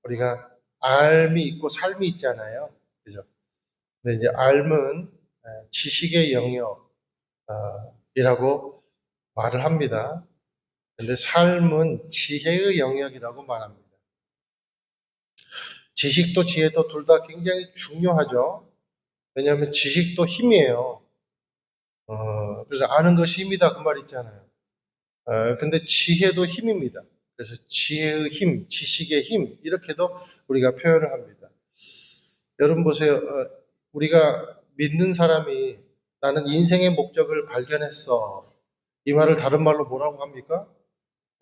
우리가 알미 있고 삶이 있잖아요. 그죠? 근데 이제 알은 지식의 영역이라고 말을 합니다. 근데 삶은 지혜의 영역이라고 말합니다. 지식도 지혜도 둘 다 굉장히 중요하죠. 왜냐하면 지식도 힘이에요. 그래서 아는 것이 힘이다 그 말 있잖아요. 근데 지혜도 힘입니다. 그래서 지혜의 힘, 지식의 힘 이렇게도 우리가 표현을 합니다. 여러분 보세요. 우리가 믿는 사람이 나는 인생의 목적을 발견했어. 이 말을 다른 말로 뭐라고 합니까?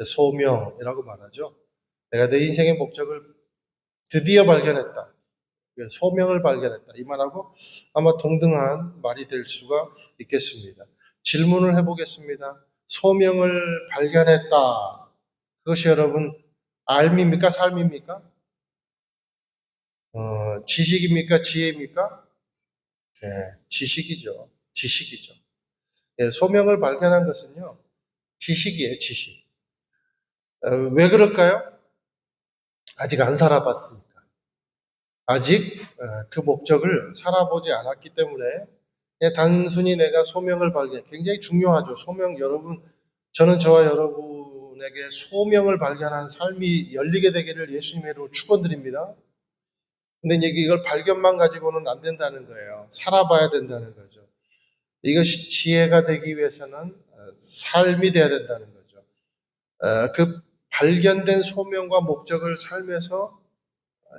소명이라고 말하죠. 내가 내 인생의 목적을 드디어 발견했다. 소명을 발견했다. 이 말하고 아마 동등한 말이 될 수가 있겠습니다. 질문을 해보겠습니다. 소명을 발견했다. 그것이 여러분 알입니까? 삶입니까? 지식입니까? 지혜입니까? 네, 지식이죠. 지식이죠. 예, 소명을 발견한 것은요. 지식이에요. 지식. 왜 그럴까요? 아직 안 살아봤으니까. 아직 그 목적을 살아보지 않았기 때문에 그냥 단순히 내가 소명을 발견, 굉장히 중요하죠. 소명 여러분, 저는 저와 여러분에게 소명을 발견하는 삶이 열리게 되기를 예수님의 이름으로 축원드립니다. 근데 이제 이걸 발견만 가지고는 안 된다는 거예요. 살아봐야 된다는 거죠. 이것이 지혜가 되기 위해서는 삶이 돼야 된다는 거죠. 그 발견된 소명과 목적을 삶에서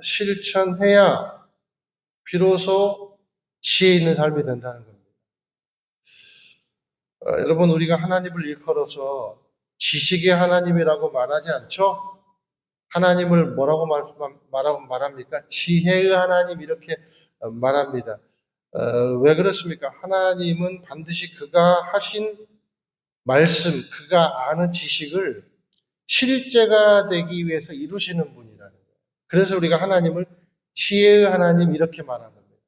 실천해야 비로소 지혜 있는 삶이 된다는 겁니다. 여러분 우리가 하나님을 일컬어서 지식의 하나님이라고 말하지 않죠? 하나님을 뭐라고 말합니까? 지혜의 하나님 이렇게 말합니다. 왜 그렇습니까? 하나님은 반드시 그가 하신 말씀, 그가 아는 지식을 실제가 되기 위해서 이루시는 분이라는 거예요. 그래서 우리가 하나님을 지혜의 하나님 이렇게 말하는 겁니다.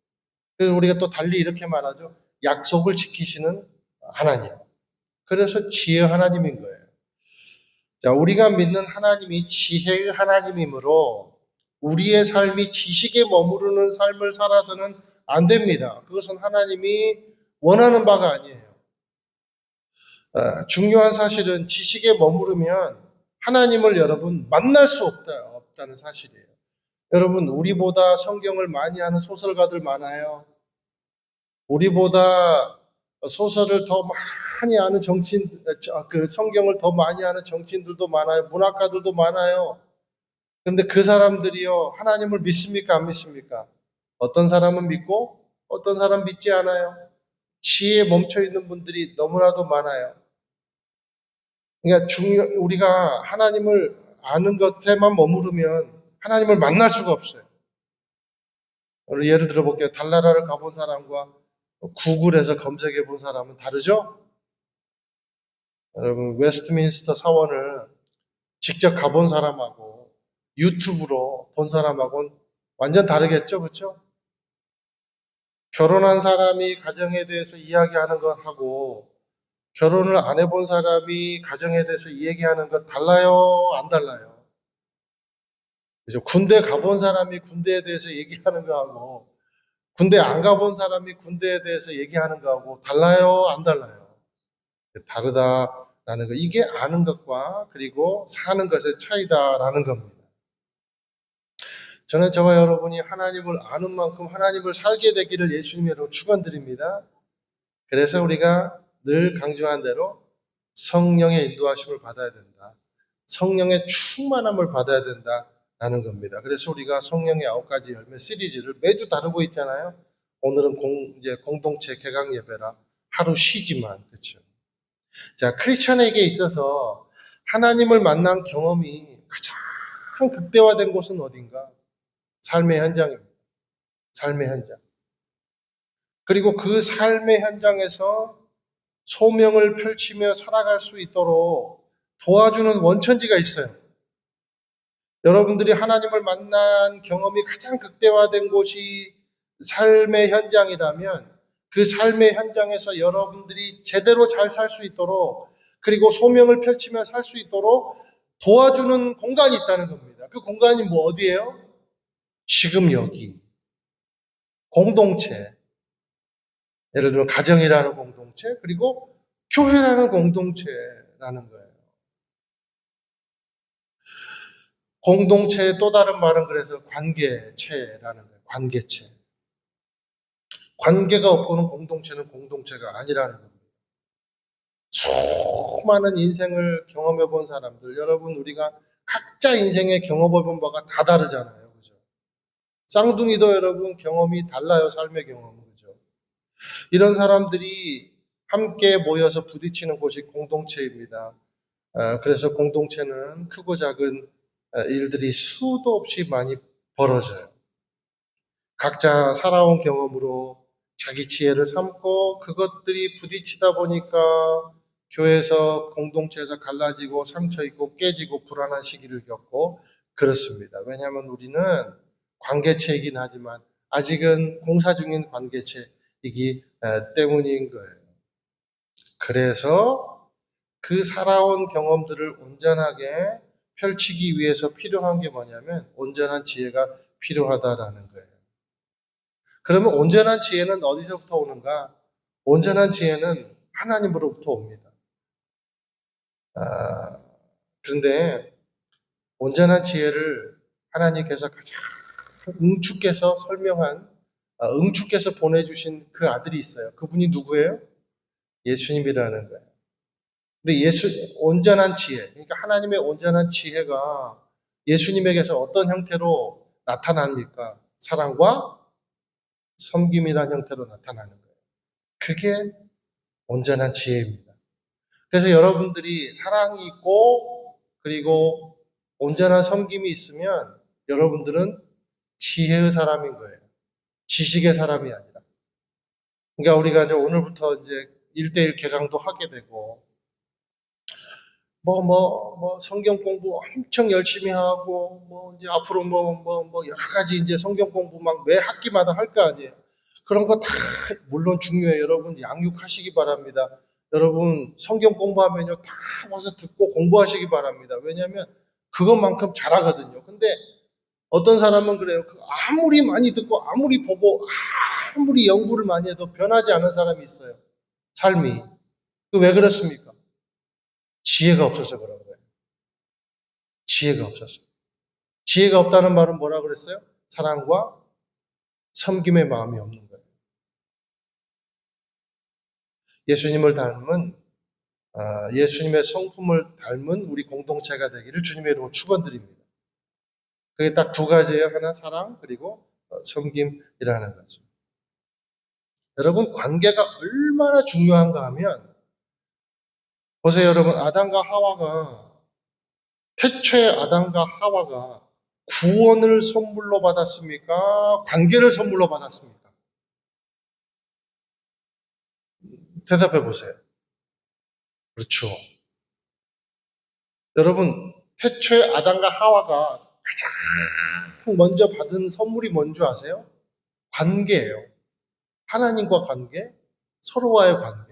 그래서 우리가 또 달리 이렇게 말하죠. 약속을 지키시는 하나님. 그래서 지혜의 하나님인 거예요. 자, 우리가 믿는 하나님이 지혜의 하나님이므로 우리의 삶이 지식에 머무르는 삶을 살아서는 안 됩니다. 그것은 하나님이 원하는 바가 아니에요. 중요한 사실은 지식에 머무르면 하나님을 여러분 만날 수 없다는 사실이에요. 여러분 우리보다 성경을 많이 하는 소설가들 많아요. 우리보다 소설을 더 많이 아는 정치인, 그 성경을 더 많이 아는 정치인들도 많아요. 문학가들도 많아요. 그런데 그 사람들이요, 하나님을 믿습니까? 안 믿습니까? 어떤 사람은 믿고, 어떤 사람은 믿지 않아요. 지혜에 멈춰 있는 분들이 너무나도 많아요. 그러니까 우리가 하나님을 아는 것에만 머무르면 하나님을 만날 수가 없어요. 예를 들어 볼게요. 달나라를 가본 사람과 구글에서 검색해 본 사람은 다르죠? 여러분, 웨스트민스터 사원을 직접 가본 사람하고 유튜브로 본 사람하고는 완전 다르겠죠? 그렇죠? 결혼한 사람이 가정에 대해서 이야기하는 것하고 결혼을 안 해본 사람이 가정에 대해서 얘기하는 것 달라요? 안 달라요? 그죠? 군대 가본 사람이 군대에 대해서 얘기하는 거하고 군대 안 가본 사람이 군대에 대해서 얘기하는 거하고 달라요? 안 달라요? 다르다라는 거. 이게 아는 것과 그리고 사는 것의 차이다라는 겁니다. 저는 저와 여러분이 하나님을 아는 만큼 하나님을 살게 되기를 예수님으로 축원드립니다. 그래서 우리가 늘 강조한 대로 성령의 인도하심을 받아야 된다. 성령의 충만함을 받아야 된다라는 겁니다. 그래서 우리가 성령의 9가지 열매 시리즈를 매주 다루고 있잖아요. 오늘은 이제 공동체 개강 예배라 하루 쉬지만 그렇죠. 자, 크리스천에게 있어서 하나님을 만난 경험이 가장 극대화된 곳은 어딘가? 삶의 현장입니다. 삶의 현장. 그리고 그 삶의 현장에서 소명을 펼치며 살아갈 수 있도록 도와주는 원천지가 있어요. 여러분들이 하나님을 만난 경험이 가장 극대화된 곳이 삶의 현장이라면 그 삶의 현장에서 여러분들이 제대로 잘 살 수 있도록 그리고 소명을 펼치며 살 수 있도록 도와주는 공간이 있다는 겁니다. 그 공간이 뭐 어디예요? 지금 여기, 공동체, 예를 들면 가정이라는 공동체, 그리고 교회라는 공동체라는 거예요. 공동체의 또 다른 말은 그래서 관계체라는 거예요. 관계체. 관계가 없고는 공동체는 공동체가 아니라는 겁니다. 수많은 인생을 경험해 본 사람들, 여러분 우리가 각자 인생에 경험해 본 바가 다 다르잖아요. 그죠? 쌍둥이도 여러분 경험이 달라요. 삶의 경험은. 그죠? 이런 사람들이 함께 모여서 부딪히는 곳이 공동체입니다. 그래서 공동체는 크고 작은 일들이 수도 없이 많이 벌어져요. 각자 살아온 경험으로 자기 지혜를 삼고 그것들이 부딪히다 보니까 교회에서 공동체에서 갈라지고 상처 있고 깨지고 불안한 시기를 겪고 그렇습니다. 왜냐하면 우리는 관계체이긴 하지만 아직은 공사 중인 관계체이기 때문인 거예요. 그래서 그 살아온 경험들을 온전하게 펼치기 위해서 필요한 게 뭐냐면 온전한 지혜가 필요하다라는 거예요. 그러면 온전한 지혜는 어디서부터 오는가? 온전한 지혜는 하나님으로부터 옵니다. 그런데 온전한 지혜를 하나님께서 가장 응축해서 설명한, 응축해서 보내주신 그 아들이 있어요. 그분이 누구예요? 예수님이라는 거예요. 근데 온전한 지혜, 그러니까 하나님의 온전한 지혜가 예수님에게서 어떤 형태로 나타납니까? 사랑과 섬김이라는 형태로 나타나는 거예요. 그게 온전한 지혜입니다. 그래서 여러분들이 사랑이 있고 그리고 온전한 섬김이 있으면 여러분들은 지혜의 사람인 거예요. 지식의 사람이 아니라. 그러니까 우리가 이제 오늘부터 이제 1대1 개강도 하게 되고 성경 공부 엄청 열심히 하고, 이제 앞으로 여러 가지 이제 성경 공부 막 매 학기마다 할 거 아니에요. 그런 거 다, 물론 중요해요. 여러분, 양육하시기 바랍니다. 여러분, 성경 공부하면요, 다 와서 듣고 공부하시기 바랍니다. 왜냐면, 그것만큼 잘하거든요. 근데, 어떤 사람은 그래요. 아무리 많이 듣고, 아무리 보고, 아무리 연구를 많이 해도 변하지 않은 사람이 있어요. 삶이. 왜 그렇습니까? 지혜가 없어서 그런 거예요. 지혜가 없었어요. 지혜가 없다는 말은 뭐라 그랬어요? 사랑과 섬김의 마음이 없는 거예요. 예수님을 닮은 예수님의 성품을 닮은 우리 공동체가 되기를 주님의 이름으로 축원드립니다. 그게 딱 두 가지예요. 하나 사랑 그리고 섬김이라는 거죠. 여러분 관계가 얼마나 중요한가 하면 보세요 여러분 아담과 하와가 태초에 아담과 하와가 구원을 선물로 받았습니까? 관계를 선물로 받았습니까? 대답해 보세요. 그렇죠. 여러분, 태초에 아담과 하와가 가장 먼저 받은 선물이 뭔지 아세요? 관계예요. 하나님과 관계, 서로와의 관계.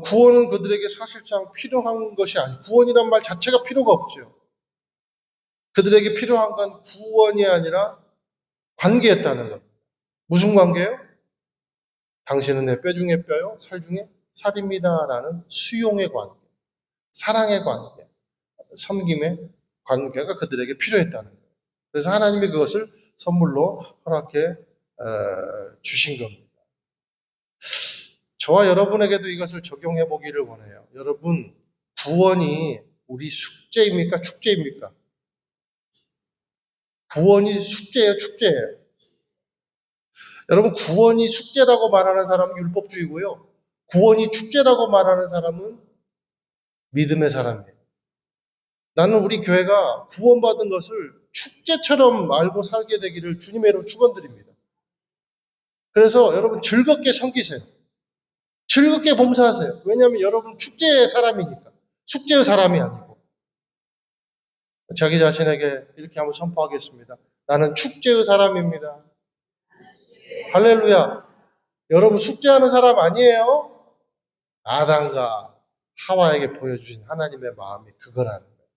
구원은 그들에게 사실상 필요한 것이 아니고 구원이란 말 자체가 필요가 없죠. 그들에게 필요한 건 구원이 아니라 관계였다는 것. 무슨 관계요? 당신은 내 뼈 중에 뼈요, 살 중에 살입니다라는 수용의 관계, 사랑의 관계, 섬김의 관계가 그들에게 필요했다는 거예요. 그래서 하나님이 그것을 선물로 허락해 주신 겁니다. 저와 여러분에게도 이것을 적용해 보기를 원해요. 여러분, 구원이 우리 숙제입니까? 축제입니까? 구원이 숙제예요, 축제예요. 여러분, 구원이 숙제라고 말하는 사람은 율법주의고요. 구원이 축제라고 말하는 사람은 믿음의 사람이에요. 나는 우리 교회가 구원받은 것을 축제처럼 알고 살게 되기를 주님의 이름으로 축원드립니다. 그래서 여러분 즐겁게 섬기세요. 즐겁게 봉사하세요. 왜냐하면 여러분 축제의 사람이니까. 숙제의 사람이 아니고. 자기 자신에게 이렇게 한번 선포하겠습니다. 나는 축제의 사람입니다. 할렐루야. 여러분 숙제하는 사람 아니에요? 아담과 하와에게 보여주신 하나님의 마음이 그거라는 거예요.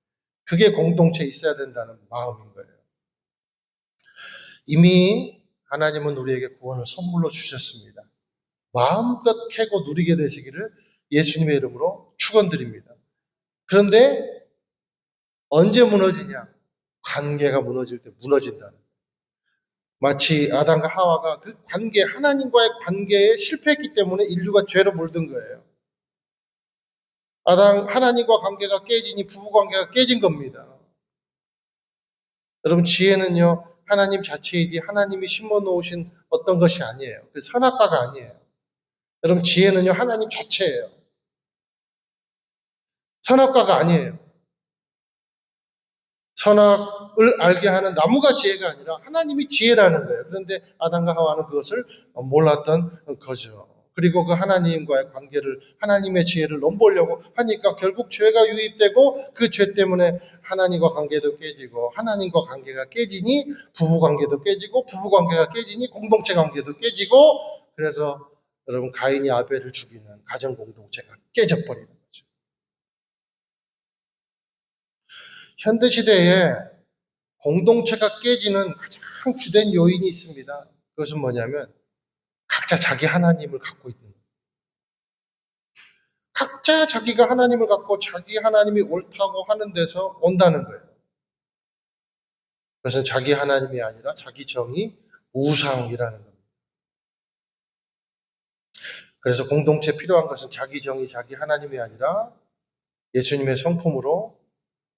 그게 공동체에 있어야 된다는 마음인 거예요. 이미 하나님은 우리에게 구원을 선물로 주셨습니다. 마음껏 캐고 누리게 되시기를 예수님의 이름으로 축원드립니다. 그런데 언제 무너지냐? 관계가 무너질 때 무너진다는 거예요. 마치 아담과 하와가 그 관계, 하나님과의 관계에 실패했기 때문에 인류가 죄로 물든 거예요. 하나님과 관계가 깨지니 부부 관계가 깨진 겁니다. 여러분, 지혜는요, 하나님 자체이지 하나님이 심어 놓으신 어떤 것이 아니에요. 그 선악과가 아니에요. 여러분, 지혜는요, 하나님 자체예요. 선악과가 아니에요. 선악을 알게 하는 나무가 지혜가 아니라 하나님이 지혜라는 거예요. 그런데 아담과 하와는 그것을 몰랐던 거죠. 그리고 그 하나님과의 관계를, 하나님의 지혜를 넘보려고 하니까 결국 죄가 유입되고 그 죄 때문에 하나님과 관계도 깨지고, 하나님과 관계가 깨지니 부부 관계도 깨지고, 부부 관계가 깨지니 공동체 관계도 깨지고, 그래서 여러분, 가인이 아벨을 죽이는 가정 공동체가 깨져버리는 거죠. 현대시대에 공동체가 깨지는 가장 주된 요인이 있습니다. 그것은 뭐냐면 각자 자기 하나님을 갖고 있는 거예요. 각자 자기가 하나님을 갖고 자기 하나님이 옳다고 하는 데서 온다는 거예요. 그것은 자기 하나님이 아니라 자기 정의, 우상이라는 겁니다. 그래서 공동체 필요한 것은 자기 정의, 자기 하나님이 아니라 예수님의 성품으로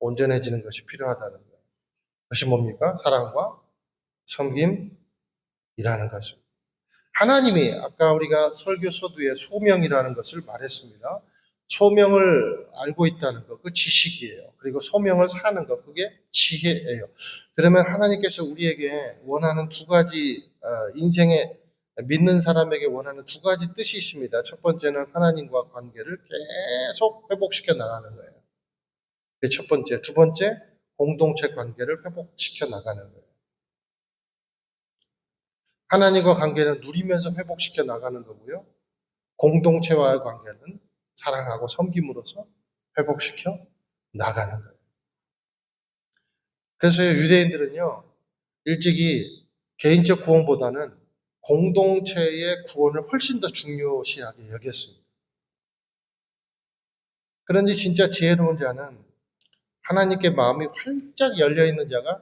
온전해지는 것이 필요하다는 거예요. 그것이 뭡니까? 사랑과 섬김이라는 것입니다. 하나님이 아까 우리가 설교 서두에 소명이라는 것을 말했습니다. 소명을 알고 있다는 것, 그 지식이에요. 그리고 소명을 사는 것, 그게 지혜예요. 그러면 하나님께서 우리에게 원하는 두 가지, 인생에 믿는 사람에게 원하는 두 가지 뜻이 있습니다. 첫 번째는 하나님과 관계를 계속 회복시켜 나가는 거예요. 그게 첫 번째. 두 번째, 공동체 관계를 회복시켜 나가는 거예요. 하나님과 관계는 누리면서 회복시켜 나가는 거고요. 공동체와의 관계는 사랑하고 섬김으로써 회복시켜 나가는 거예요. 그래서 유대인들은요, 일찍이 개인적 구원보다는 공동체의 구원을 훨씬 더 중요시하게 여겼습니다. 그런지 진짜 지혜로운 자는 하나님께 마음이 활짝 열려있는 자가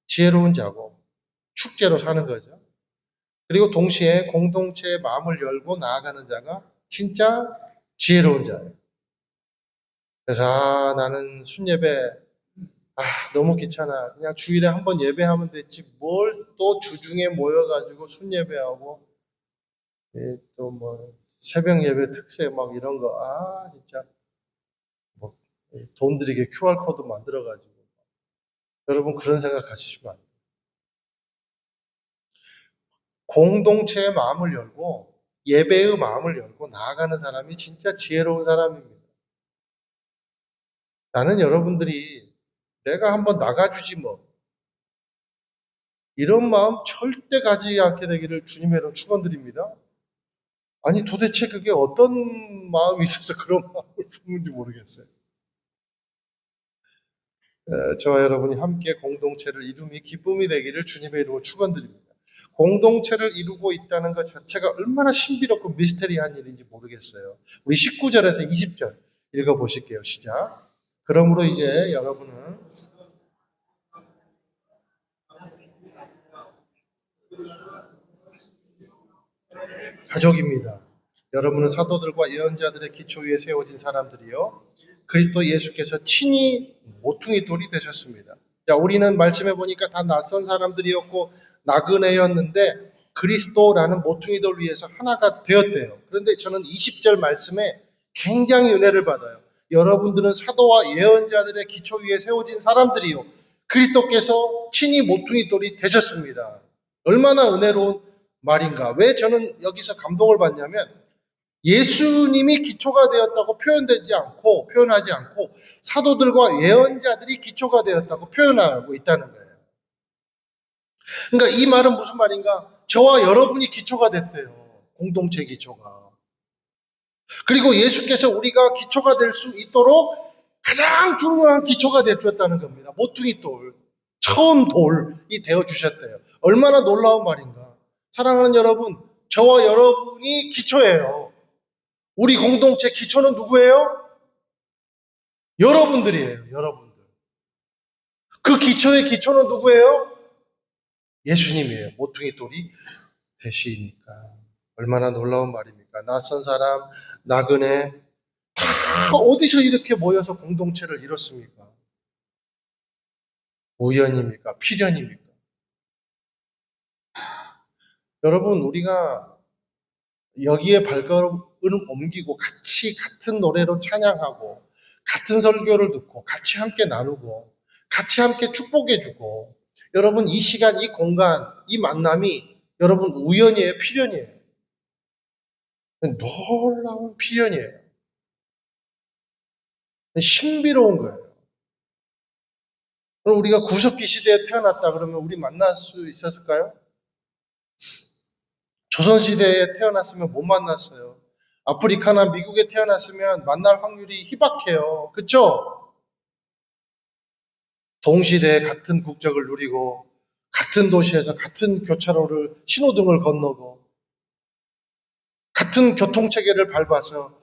지혜로운 자고 축제로 사는 거죠. 그리고 동시에 공동체의 마음을 열고 나아가는 자가 진짜 지혜로운 자예요. 그래서 나는 순예배 너무 귀찮아. 그냥 주일에 한 번 예배하면 됐지. 뭘 또 주중에 모여가지고 순예배하고 또 뭐 새벽 예배 특세 막 이런 거 진짜 뭐 돈 들이게 QR 코드 만들어가지고 여러분 그런 생각 가지시면 안 돼요. 공동체의 마음을 열고 예배의 마음을 열고 나아가는 사람이 진짜 지혜로운 사람입니다. 나는 여러분들이 내가 한번 나가주지 뭐 이런 마음 절대 가지지 않게 되기를 주님의 이름 축원드립니다. 아니 도대체 그게 어떤 마음이 있어서 그런 마음을 품는지 모르겠어요. 저와 여러분이 함께 공동체를 이룸이 기쁨이 되기를 주님의 이름으로 축원드립니다. 공동체를 이루고 있다는 것 자체가 얼마나 신비롭고 미스테리한 일인지 모르겠어요. 우리 19절에서 20절 읽어보실게요. 시작. 그러므로 이제 여러분은 가족입니다. 여러분은 사도들과 예언자들의 기초 위에 세워진 사람들이요. 그리스도 예수께서 친히 모퉁이 돌이 되셨습니다. 자, 우리는 말씀해 보니까 다 낯선 사람들이었고 나그네였는데 그리스도라는 모퉁이 돌 위에서 하나가 되었대요. 그런데 저는 20절 말씀에 굉장히 은혜를 받아요. 여러분들은 사도와 예언자들의 기초 위에 세워진 사람들이요. 그리스도께서 친히 모퉁이 돌이 되셨습니다. 얼마나 은혜로운 말인가. 왜 저는 여기서 감동을 받냐면 예수님이 기초가 되었다고 표현하지 않고 사도들과 예언자들이 기초가 되었다고 표현하고 있다는 거예요. 그러니까 이 말은 무슨 말인가? 저와 여러분이 기초가 됐대요. 공동체 기초가. 그리고 예수께서 우리가 기초가 될 수 있도록 가장 중요한 기초가 되어주었다는 겁니다. 모퉁이 돌, 처음 돌이 되어주셨대요. 얼마나 놀라운 말인가. 사랑하는 여러분, 저와 여러분이 기초예요. 우리 공동체 기초는 누구예요? 여러분들이에요. 여러분들. 그 기초의 기초는 누구예요? 예수님이에요. 모퉁이 돌이 되시니까. 얼마나 놀라운 말입니까? 낯선 사람, 나그네 다 어디서 이렇게 모여서 공동체를 이뤘습니까? 우연입니까? 필연입니까? 여러분, 우리가 여기에 발걸음을 옮기고 같이 같은 노래로 찬양하고 같은 설교를 듣고 같이 함께 나누고 같이 함께 축복해주고 여러분 이 시간, 이 공간, 이 만남이 여러분 우연이에요? 필연이에요? 놀라운 필연이에요. 신비로운 거예요. 그럼 우리가 구석기 시대에 태어났다 그러면 우리 만날 수 있었을까요? 조선시대에 태어났으면 못 만났어요. 아프리카나 미국에 태어났으면 만날 확률이 희박해요. 그쵸? 동시대에 같은 국적을 누리고 같은 도시에서 같은 교차로를 신호등을 건너고 같은 교통체계를 밟아서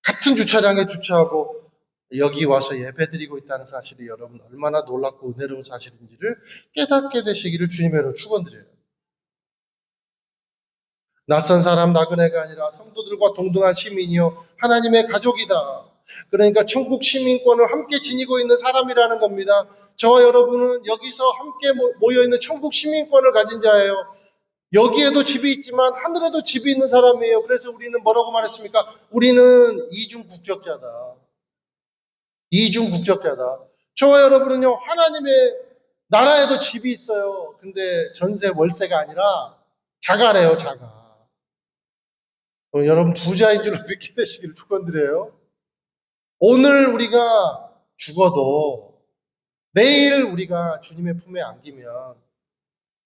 같은 주차장에 주차하고 여기 와서 예배드리고 있다는 사실이 여러분 얼마나 놀랍고 은혜로운 사실인지를 깨닫게 되시기를 주님으로 축원드려요. 낯선 사람 나그네가 아니라 성도들과 동등한 시민이요 하나님의 가족이다. 그러니까 천국 시민권을 함께 지니고 있는 사람이라는 겁니다. 저와 여러분은 여기서 함께 모여있는 천국 시민권을 가진 자예요. 여기에도 집이 있지만 하늘에도 집이 있는 사람이에요. 그래서 우리는 뭐라고 말했습니까? 우리는 이중 국적자다. 이중 국적자다. 저와 여러분은요 하나님의 나라에도 집이 있어요. 근데 전세 월세가 아니라 자가래요. 자가. 여러분 부자인 줄로 믿게 되시기를 축원드려요. 오늘 우리가 죽어도 내일 우리가 주님의 품에 안기면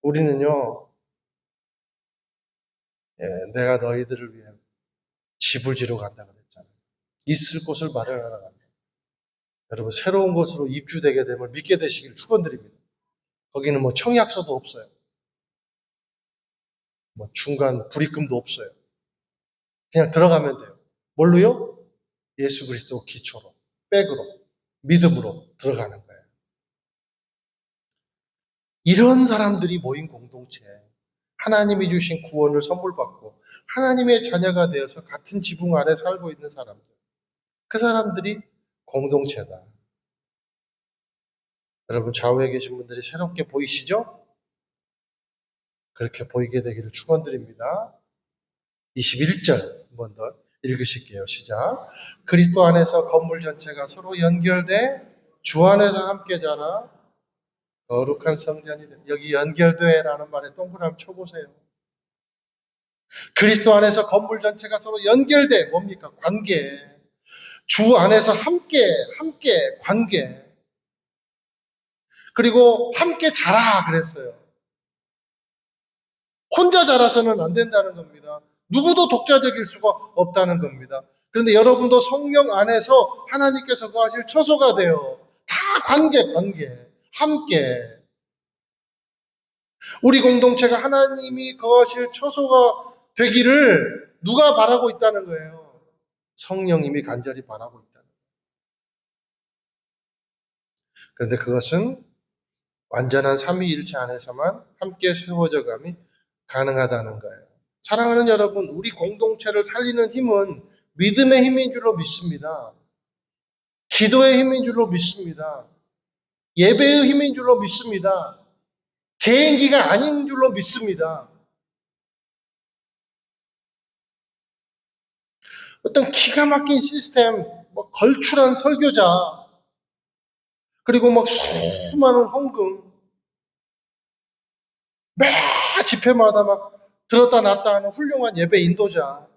우리는요 내가 너희들을 위해 집을 지러 간다 그랬잖아요. 있을 곳을 마련하러 간다. 여러분 새로운 곳으로 입주되게 됨을 믿게 되시기를 축원드립니다. 거기는 뭐 청약서도 없어요. 뭐 중간 불입금도 없어요. 그냥 들어가면 돼요. 뭘로요? 예수 그리스도 기초로, 백으로, 믿음으로 들어가는 거예요. 이런 사람들이 모인 공동체, 하나님이 주신 구원을 선물 받고 하나님의 자녀가 되어서 같은 지붕 아래 살고 있는 사람들, 그 사람들이 공동체다. 여러분 좌우에 계신 분들이 새롭게 보이시죠? 그렇게 보이게 되기를 축원드립니다. 21절 한 번 더 읽으실게요. 시작. 그리스도 안에서 건물 전체가 서로 연결돼 주 안에서 함께 자라 거룩한 성전이 돼. 여기 연결돼라는 말에 동그라미 쳐보세요. 그리스도 안에서 건물 전체가 서로 연결돼 뭡니까? 관계. 주 안에서 함께 관계. 그리고 함께 자라 그랬어요. 혼자 자라서는 안 된다는 겁니다. 누구도 독자적일 수가 없다는 겁니다. 그런데 여러분도 성령 안에서 하나님께서 거하실 처소가 돼요. 다 관계, 함께. 우리 공동체가 하나님이 거하실 처소가 되기를 누가 바라고 있다는 거예요? 성령님이 간절히 바라고 있다는 거예요. 그런데 그것은 완전한 삼위일체 안에서만 함께 세워져 감이 가능하다는 거예요. 사랑하는 여러분, 우리 공동체를 살리는 힘은 믿음의 힘인 줄로 믿습니다. 기도의 힘인 줄로 믿습니다. 예배의 힘인 줄로 믿습니다. 개인기가 아닌 줄로 믿습니다. 어떤 기가 막힌 시스템, 걸출한 설교자, 그리고 수많은 헌금, 매 집회마다 들었다 놨다 하는 훌륭한 예배 인도자,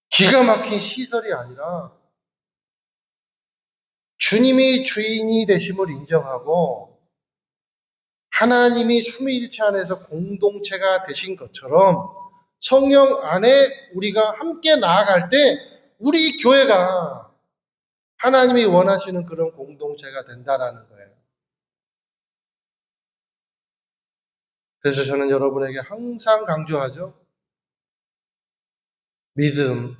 기가 막힌 시설이 아니라 주님이 주인이 되심을 인정하고 하나님이 삼위일체 안에서 공동체가 되신 것처럼 성령 안에 우리가 함께 나아갈 때 우리 교회가 하나님이 원하시는 그런 공동체가 된다라는 거예요. 그래서 저는 여러분에게 항상 강조하죠. 믿음,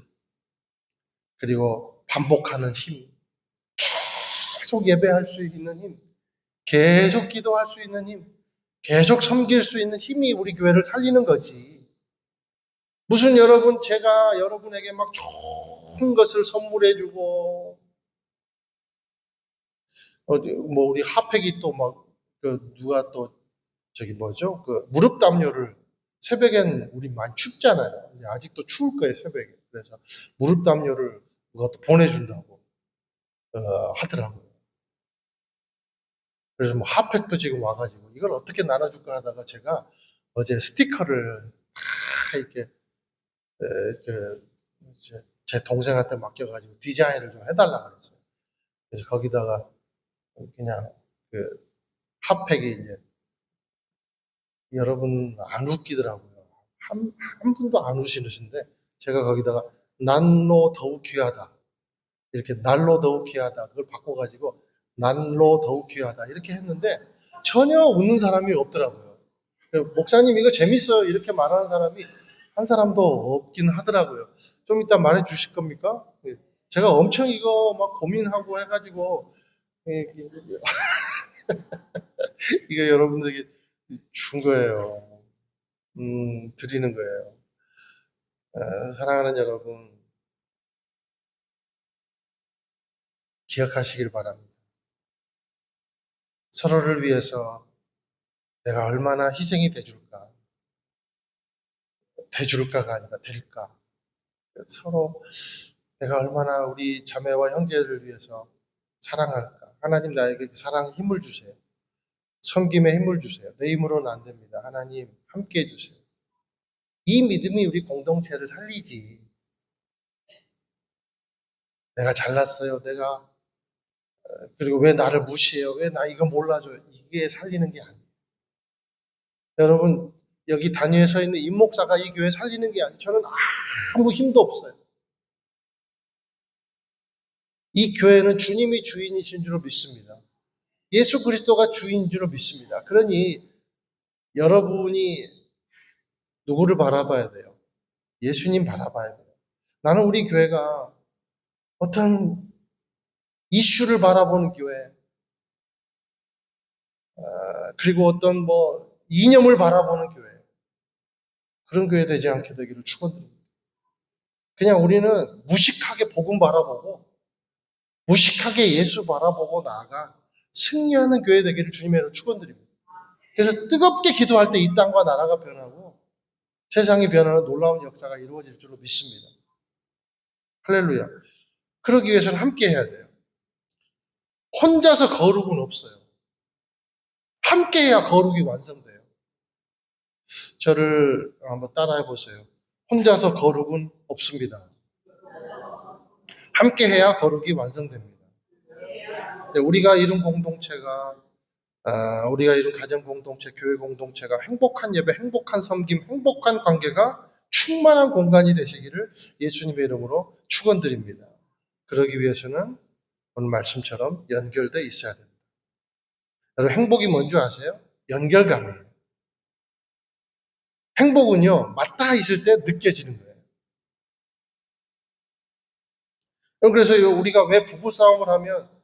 그리고 반복하는 힘, 계속 예배할 수 있는 힘, 계속 기도할 수 있는 힘, 계속 섬길 수 있는 힘이 우리 교회를 살리는 거지. 무슨 제가 여러분에게 막 좋은 것을 선물해주고, 우리 핫팩이 또 막, 누가 또, 무릎 담요를, 새벽엔 우리 많이 춥잖아요. 아직도 추울 거예요, 새벽에. 그래서 무릎 담요를 누가 또 보내준다고, 하더라고요. 그래서 뭐 핫팩도 지금 와가지고, 이걸 어떻게 나눠줄까 하다가 제가 어제 스티커를 이렇게, 제 동생한테 맡겨가지고 디자인을 좀 해달라고 그랬어요. 그래서 거기다가 그냥 그 핫팩이 이제 여러분 안 웃기더라고요. 한 분도 안 웃으시는데 제가 거기다가 난로 더욱 귀하다. 이렇게 날로 더욱 귀하다. 그걸 바꿔가지고 난로 더욱 귀하다. 이렇게 했는데 전혀 웃는 사람이 없더라고요. 목사님 이거 재밌어요. 이렇게 말하는 사람이 한 사람도 없긴 하더라고요. 좀 이따 말해 주실 겁니까? 제가 엄청 이거 막 고민하고 해가지고 이거 여러분들에게 준 거예요. 드리는 거예요. 사랑하는 여러분, 기억하시길 바랍니다. 서로를 위해서 내가 얼마나 희생이 돼줄까? 돼줄까가 아니라 될까? 서로 내가 얼마나 우리 자매와 형제를 위해서 사랑할까? 하나님 나에게 그 사랑에 힘을 주세요. 섬김에 힘을 주세요. 내 힘으로는 안 됩니다. 하나님 함께 해주세요. 이 믿음이 우리 공동체를 살리지. 내가 잘났어요. 그리고 왜 나를 무시해요? 왜 나 이거 몰라줘요? 이게 살리는 게 아니에요. 여러분, 여기 단위에 서 있는 임 목사가 이 교회 살리는 게 아니에요. 저는 아무 힘도 없어요. 이 교회는 주님이 주인이신 줄로 믿습니다. 예수 그리스도가 주인인 줄로 믿습니다. 그러니 여러분이 누구를 바라봐야 돼요? 예수님 바라봐야 돼요. 나는 우리 교회가 어떤 이슈를 바라보는 교회, 그리고 어떤 이념을 바라보는 교회, 그런 교회 되지 않게 되기를 축원드립니다. 그냥 우리는 무식하게 복음 바라보고 무식하게 예수 바라보고 나아가 승리하는 교회 되기를 주님의 이름으로 축원드립니다. 그래서 뜨겁게 기도할 때 이 땅과 나라가 변하고 세상이 변하는 놀라운 역사가 이루어질 줄로 믿습니다. 할렐루야. 그러기 위해서는 함께 해야 돼요. 혼자서 거룩은 없어요. 함께 해야 거룩이 완성돼요. 저를 한번 따라해 보세요. 혼자서 거룩은 없습니다. 함께 해야 거룩이 완성됩니다. 우리가 이룬 공동체가 우리가 이룬 가정 공동체, 교회 공동체가 행복한 예배, 행복한 섬김, 행복한 관계가 충만한 공간이 되시기를 예수님의 이름으로 축원드립니다. 그러기 위해서는 오늘 말씀처럼 연결돼 있어야 됩니다. 여러분 행복이 뭔지 아세요? 연결감이에요. 행복은요 맞닿아 있을 때 느껴지는 거예요. 그래서 우리가 왜 부부싸움을 하면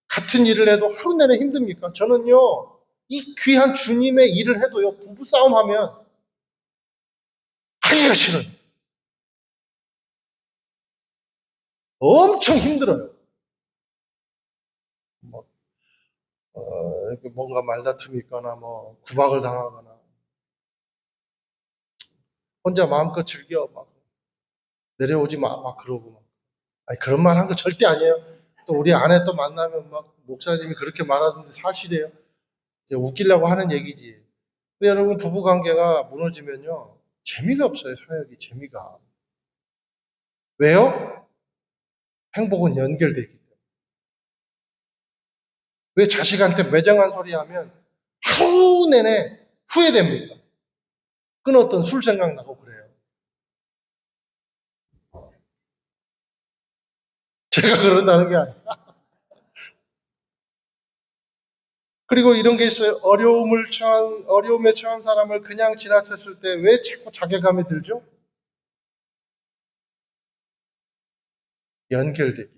같은 일을 해도 하루 내내 힘듭니까? 저는요 이 귀한 주님의 일을 해도요 부부싸움하면 하기가 싫어요. 엄청 힘들어요. 뭐, 뭔가 말다툼이 있거나 구박을 당하거나 혼자 마음껏 즐겨 막 내려오지 마 막 그러고 막. 아니 그런 말 한 거 절대 아니에요. 또 우리 아내 또 만나면 막 목사님이 그렇게 말하던데 사실이에요. 이제 웃기려고 하는 얘기지. 근데 여러분 부부 관계가 무너지면요 재미가 없어요. 사역이 재미가. 왜요? 행복은 연결되기 때문에. 왜 자식한테 매정한 소리 하면 하루 내내 후회됩니까? 끊었던 술 생각나고 그래요. 제가 그런다는 게 아니에요. 그리고 이런 게 있어요. 어려움에 처한 사람을 그냥 지나쳤을 때 왜 자꾸 자괴감이 들죠? 연결되기.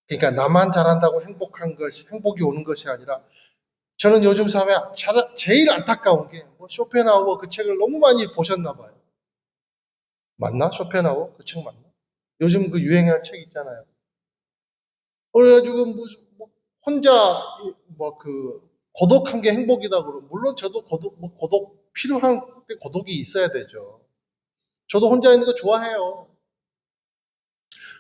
그러니까 나만 잘한다고 행복이 오는 것이 아니라 저는 요즘 사회에 제일 안타까운 게 쇼펜하우어 그 책을 너무 많이 보셨나 봐요. 맞나? 쇼펜하우어 그 책 맞나? 요즘 그 유행하는 책 있잖아요. 그래가지고 혼자 고독한 게 행복이다 그러고 물론 저도 고독 필요한 때 고독이 있어야 되죠. 저도 혼자 있는 거 좋아해요.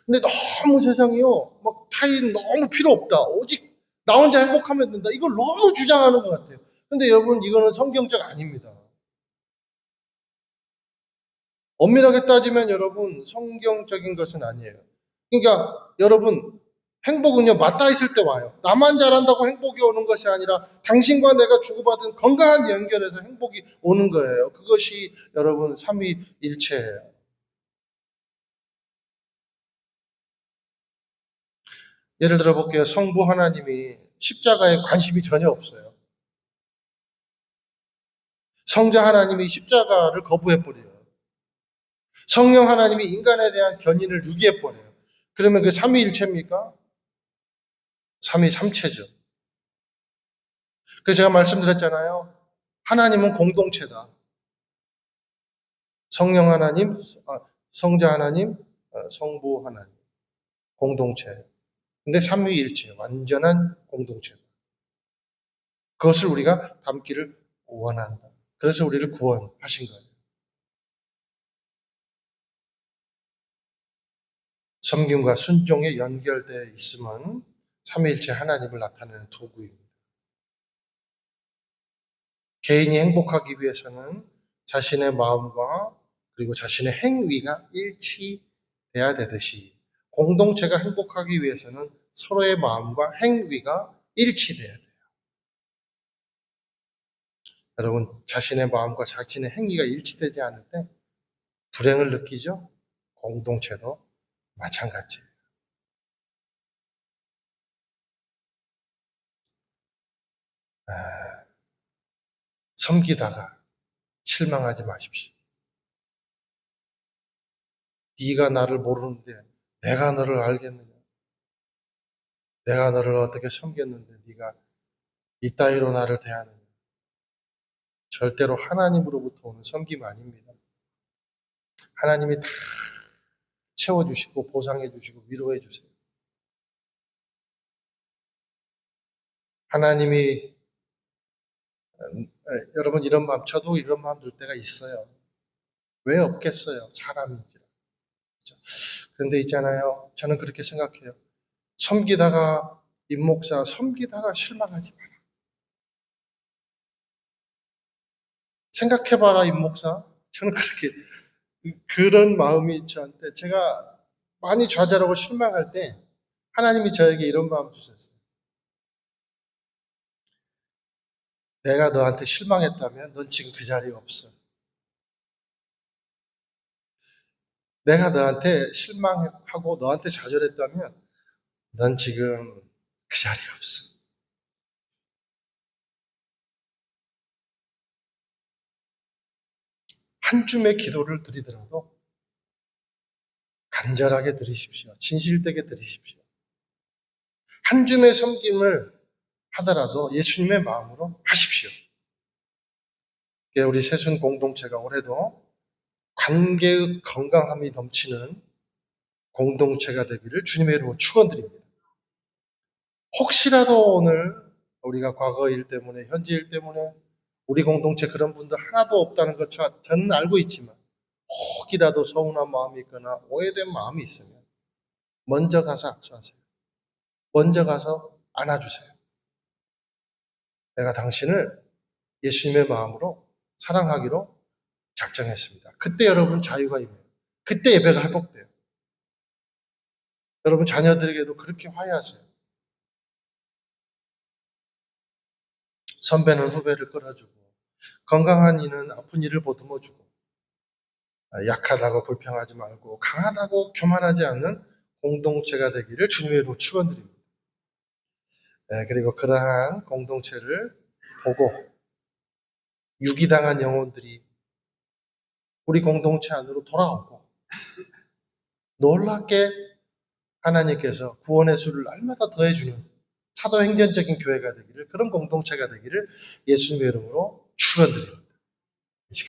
근데 너무 세상이요. 막 타인 너무 필요 없다. 오직 나 혼자 행복하면 된다. 이걸 너무 주장하는 것 같아요. 근데 여러분 이거는 성경적 아닙니다. 엄밀하게 따지면 여러분 성경적인 것은 아니에요. 그러니까 여러분 행복은요 맞닿아 있을 때 와요. 나만 잘한다고 행복이 오는 것이 아니라 당신과 내가 주고받은 건강한 연결에서 행복이 오는 거예요. 그것이 여러분 삼위일체예요. 예를 들어 볼게요. 성부 하나님이 십자가에 관심이 전혀 없어요. 성자 하나님이 십자가를 거부해버려요. 성령 하나님이 인간에 대한 견인을 유기해버려요. 그러면 그 삼위일체입니까? 삼위삼체죠. 그래서 제가 말씀드렸잖아요. 하나님은 공동체다. 성령 하나님, 성자 하나님, 성부 하나님. 공동체. 근데 삼위일체. 완전한 공동체다. 그것을 우리가 담기를 원한다. 그래서 우리를 구원하신 거예요. 섬김과 순종에 연결되어 있으면 삼위일체 하나님을 나타내는 도구입니다. 개인이 행복하기 위해서는 자신의 마음과 그리고 자신의 행위가 일치돼야 되듯이 공동체가 행복하기 위해서는 서로의 마음과 행위가 일치돼야 돼요. 여러분, 자신의 마음과 자신의 행위가 일치되지 않을 때 불행을 느끼죠? 공동체도 마찬가지예요. 섬기다가 실망하지 마십시오. 네가 나를 모르는데 내가 너를 알겠느냐? 내가 너를 어떻게 섬겼는데 네가 이따위로 나를 대하느냐? 절대로 하나님으로부터 오는 섬김 아닙니다. 하나님이 다 채워주시고 보상해주시고 위로해주세요. 하나님이 여러분 이런 마음 저도 이런 마음 들 때가 있어요. 왜 없겠어요? 사람인지라. 그렇죠? 그런데 있잖아요. 저는 그렇게 생각해요. 섬기다가 임목사 섬기다가 실망하지 마라. 생각해봐라 임목사. 저는 그렇게 그런 마음이 저한테 제가 많이 좌절하고 실망할 때 하나님이 저에게 이런 마음 주셨어요. 내가 너한테 실망했다면 넌 지금 그 자리에 없어. 내가 너한테 실망하고 너한테 좌절했다면 넌 지금 그 자리에 없어. 한 줌의 기도를 드리더라도 간절하게 드리십시오. 진실되게 드리십시오. 한 줌의 섬김을 하더라도 예수님의 마음으로 하십시오. 우리 새순 공동체가 올해도 관계의 건강함이 넘치는 공동체가 되기를 주님의 이름으로 축원드립니다. 혹시라도 오늘 우리가 과거 일 때문에 현재 일 때문에 우리 공동체 그런 분들 하나도 없다는 것 저는 알고 있지만 혹이라도 서운한 마음이 있거나 오해된 마음이 있으면 먼저 가서 악수하세요. 먼저 가서 안아주세요. 내가 당신을 예수님의 마음으로 사랑하기로 작정했습니다. 그때 여러분 자유가 임해요. 그때 예배가 회복돼요. 여러분 자녀들에게도 그렇게 화해하세요. 선배는 후배를 끌어주고 건강한 이는 아픈 이를 보듬어주고 약하다고 불평하지 말고 강하다고 교만하지 않는 공동체가 되기를 주님의 이름으로 축원드립니다. 그리고 그러한 공동체를 보고 유기당한 영혼들이 우리 공동체 안으로 돌아오고 놀랍게 하나님께서 구원의 수를 날마다 더해주는 사도행전적인 교회가 되기를, 그런 공동체가 되기를 예수님의 이름으로 축원드립니다.